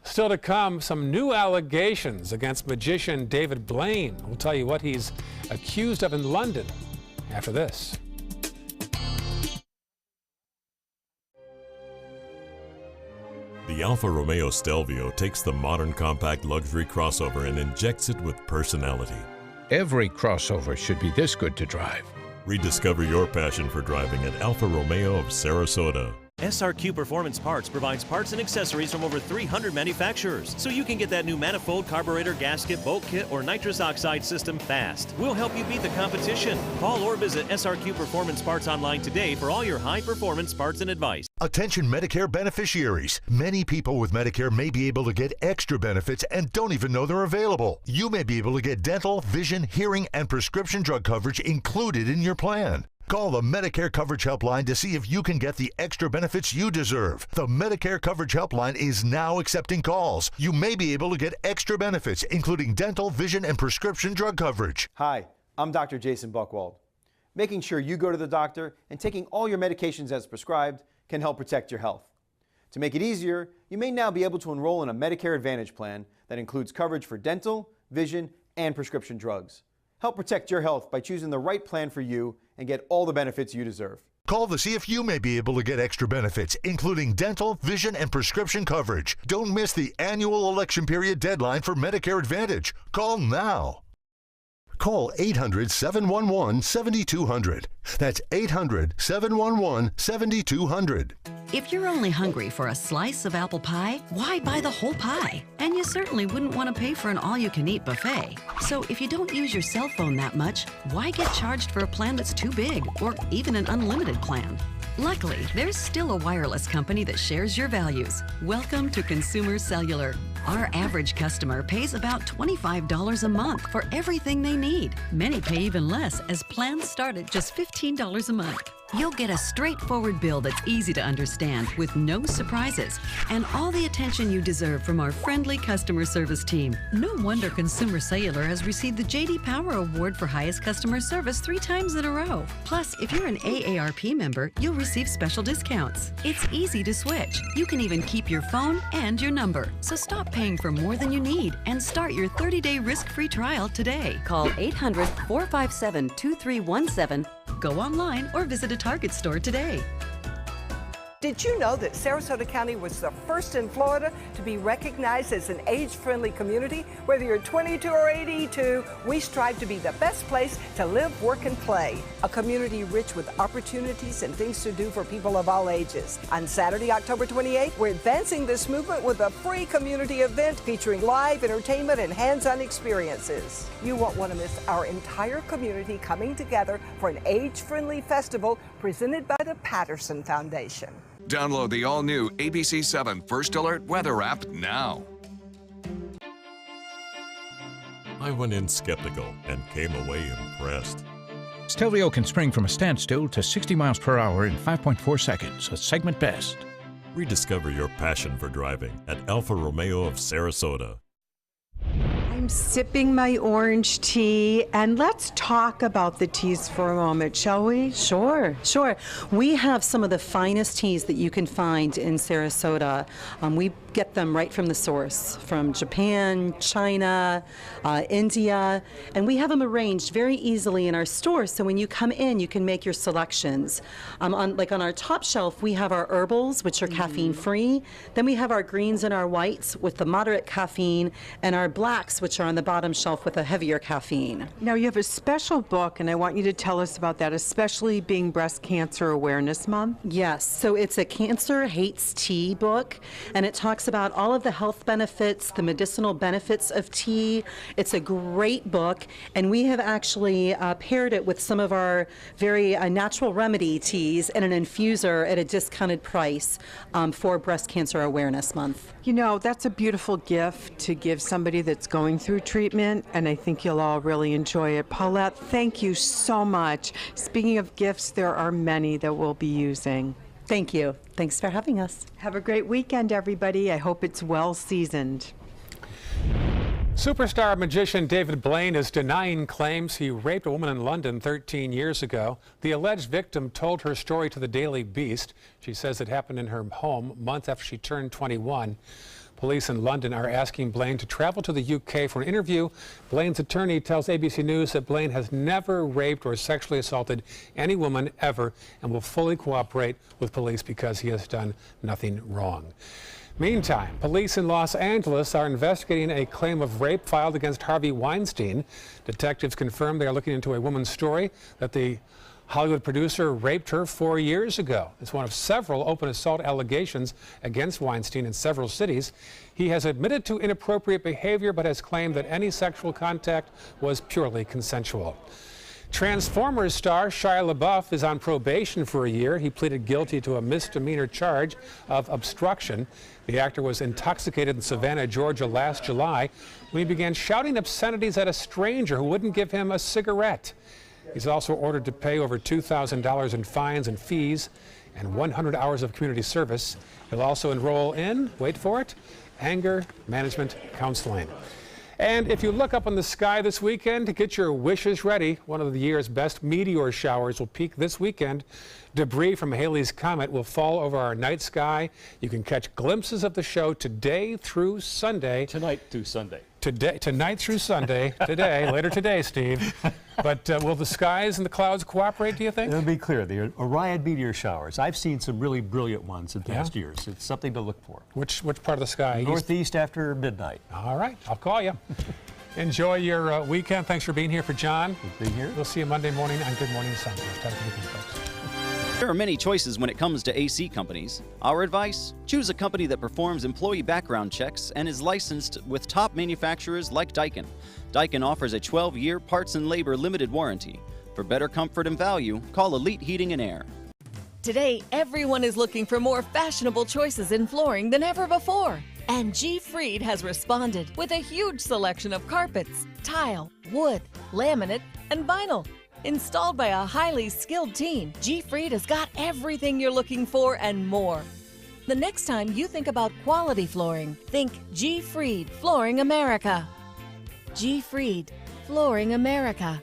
Still to come, some new allegations against magician David Blaine. We'll tell you what he's accused of in London after this. The Alfa Romeo Stelvio takes the modern compact luxury crossover and injects it with personality. Every crossover should be this good to drive. Rediscover your passion for driving at Alfa Romeo of Sarasota. SRQ Performance Parts provides parts and accessories from over 300 manufacturers, so you can get that new manifold, carburetor, gasket, bolt kit, or nitrous oxide system fast. We'll help you beat the competition. Call or visit SRQ Performance Parts online today for all your high-performance parts and advice. Attention Medicare beneficiaries. Many people with Medicare may be able to get extra benefits and don't even know they're available. You may be able to get dental, vision, hearing, and prescription drug coverage included in your plan. Call the Medicare Coverage Helpline to see if you can get the extra benefits you deserve. The Medicare Coverage Helpline is now accepting calls. You may be able to get extra benefits, including dental, vision, and prescription drug coverage. Hi, I'm Dr. Jason Buchwald. Making sure you go to the doctor and taking all your medications as prescribed can help protect your health. To make it easier, you may now be able to enroll in a Medicare Advantage plan that includes coverage for dental, vision, and prescription drugs. Help protect your health by choosing the right plan for you and get all the benefits you deserve. Call to see if you may be able to get extra benefits, including dental, vision, and prescription coverage. Don't miss the annual election period deadline for Medicare Advantage. Call now. Call 800-711-7200. That's 800-711-7200. If you're only hungry for a slice of apple pie, why buy the whole pie? And you certainly wouldn't want to pay for an all-you-can-eat buffet. So if you don't use your cell phone that much, why get charged for a plan that's too big, or even an unlimited plan? Luckily, there's still a wireless company that shares your values. Welcome to Consumer Cellular. Our average customer pays about $25 a month for everything they need. Many pay even less, as plans start at just $15 a month. You'll get a straightforward bill that's easy to understand with no surprises and all the attention you deserve from our friendly customer service team. No wonder Consumer Cellular has received the J.D. Power Award for highest customer service 3 times in a row. Plus, if you're an AARP member, you'll receive special discounts. It's easy to switch. You can even keep your phone and your number. So stop paying for more than you need and start your 30-day risk-free trial today. Call 800-457-2317. Go online or visit a Target store today. Did you know that Sarasota County was the first in Florida to be recognized as an age-friendly community? Whether you're 22 or 82, we strive to be the best place to live, work, and play. A community rich with opportunities and things to do for people of all ages. On Saturday, October 28th, we're advancing this movement with a free community event featuring live entertainment and hands-on experiences. You won't want to miss our entire community coming together for an age-friendly festival presented by the Patterson Foundation. Download the all-new ABC7 First Alert weather app now. I went in skeptical and came away impressed. Stelvio can spring from a standstill to 60 miles per hour in 5.4 seconds, a segment best. Rediscover your passion for driving at Alfa Romeo of Sarasota. I'm sipping my orange tea, and let's talk about the teas for a moment, shall we? Sure. We have some of the finest teas that you can find in Sarasota. We get them right from the source, from Japan, China, India, and we have them arranged very easily in our store, so when you come in, you can make your selections. On our top shelf, we have our herbals, which are caffeine-free. Then we have our greens and our whites with the moderate caffeine, and our blacks, which which are on the bottom shelf with a heavier caffeine. Now, you have a special book, and I want you to tell us about that, especially being Breast Cancer Awareness Month. Yes, so it's a Cancer Hates Tea book, and it talks about all of the health benefits, the medicinal benefits of tea. It's a great book, and we have actually paired it with some of our very natural remedy teas and an infuser at a discounted price for Breast Cancer Awareness Month. You know, that's a beautiful gift to give somebody that's going through treatment, and I think you'll all really enjoy it. Paulette, thank you so much. Speaking of gifts, there are many that we'll be using. Thank you. Thanks for having us. Have a great weekend, everybody. I hope it's well seasoned. Superstar magician David Blaine is denying claims he raped a woman in London 13 years ago. The alleged victim told her story to the Daily Beast. She says it happened in her home months after she turned 21. Police in London are asking Blaine to travel to the UK for an interview. Blaine's attorney tells ABC News that Blaine has never raped or sexually assaulted any woman ever and will fully cooperate with police because he has done nothing wrong. Meantime, police in Los Angeles are investigating a claim of rape filed against Harvey Weinstein. Detectives confirm they are looking into a woman's story that the Hollywood producer raped her 4 years ago. It's one of several open assault allegations against Weinstein in several cities. He has admitted to inappropriate behavior but has claimed that any sexual contact was purely consensual. Transformers star Shia LaBeouf is on probation for a year. He pleaded guilty to a misdemeanor charge of obstruction. The actor was intoxicated in Savannah, Georgia last July when he began shouting obscenities at a stranger who wouldn't give him a cigarette. He's also ordered to pay over $2,000 in fines and fees and 100 hours of community service. He'll also enroll in, wait for it, anger management counseling. And if you look up in the sky this weekend to get your wishes ready, one of the year's best meteor showers will peak this weekend. Debris from Halley's Comet will fall over our night sky. You can catch glimpses of the show today through Sunday. Tonight through Sunday. Tonight through Sunday. Later today, Steve. But will the skies and the clouds cooperate, do you think? It'll be clear. The Orion meteor showers. I've seen some really brilliant ones in past years. It's something to look for. Which part of the sky? Northeast after midnight. All right, I'll call you. Enjoy your weekend. Thanks for being here. For John, being here. We'll see you Monday morning on Good Morning Suncoast. Have a good weekend, folks. There are many choices when it comes to AC companies. Our advice? Choose a company that performs employee background checks and is licensed with top manufacturers like Daikin. Daikin offers a 12-year parts and labor limited warranty. For better comfort and value, call Elite Heating and Air. Today, everyone is looking for more fashionable choices in flooring than ever before. And G. Fried has responded with a huge selection of carpets, tile, wood, laminate, and vinyl. Installed by a highly skilled team, G. Fried has got everything you're looking for and more. The next time you think about quality flooring, think G. Fried Flooring America. G. Fried Flooring America.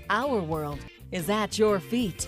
Our world is at your feet.